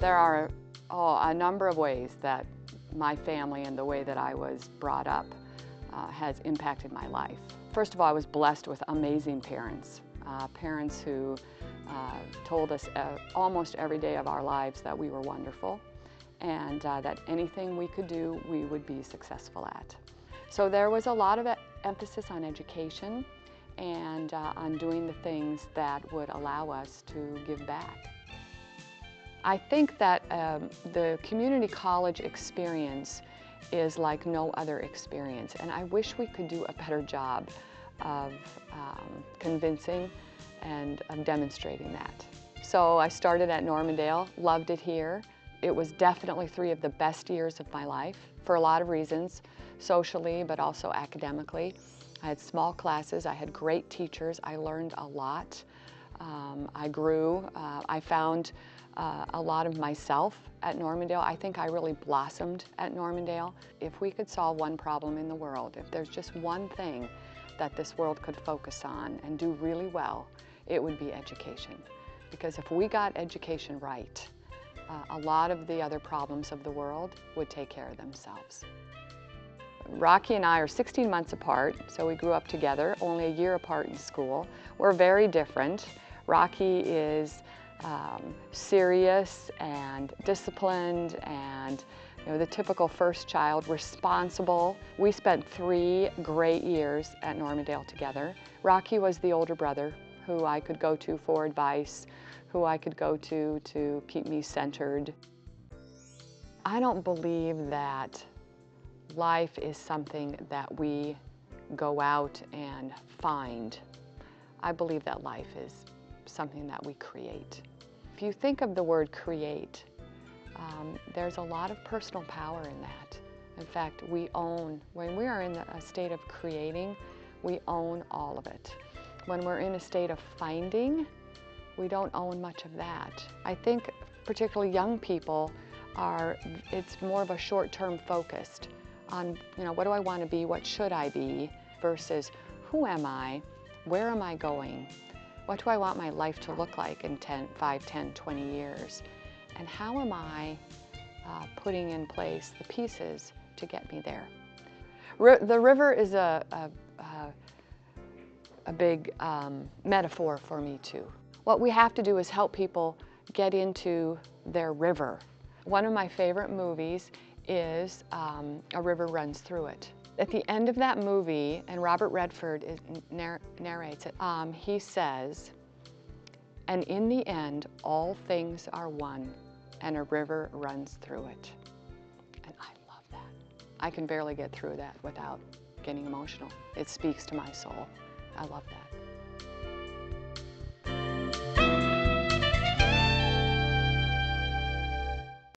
There are a number of ways that my family and the way that I was brought up has impacted my life. First of all, I was blessed with amazing parents, parents who told us almost every day of our lives that we were wonderful and that anything we could do, we would be successful at. So there was a lot of emphasis on education and on doing the things that would allow us to give back. I think that the community college experience is like no other experience, and I wish we could do a better job of convincing and of demonstrating that. So I started at Normandale, loved it here. It was definitely 3 of the best years of my life for a lot of reasons, socially but also academically. I had small classes, I had great teachers, I learned a lot. I grew, I found a lot of myself at Normandale. I think I really blossomed at Normandale. If we could solve one problem in the world, if there's just one thing that this world could focus on and do really well, it would be education. Because if we got education right, a lot of the other problems of the world would take care of themselves. Rocky and I are 16 months apart, so we grew up together, only a year apart in school. We're very different. Rocky is serious and disciplined and the typical first child, responsible. We spent 3 great years at Normandale together. Rocky was the older brother who I could go to for advice, who I could go to keep me centered. I don't believe that life is something that we go out and find. I believe that life is something that we create. If you think of the word create, there's a lot of personal power in that. In fact, when we are in a state of creating, we own all of it. When we're in a state of finding, we don't own much of that. I think particularly young people it's more of a short-term focused on, what do I want to be, what should I be, versus who am I, where am I going, what do I want my life to look like in 5, 10, 20 years, and how am I putting in place the pieces to get me there. The river is a big metaphor for me too. What we have to do is help people get into their river. One of my favorite movies is A River Runs Through It. At the end of that movie, and Robert Redford narrates it, he says, "And in the end, all things are one, and a river runs through it." And I love that. I can barely get through that without getting emotional. It speaks to my soul. I love that.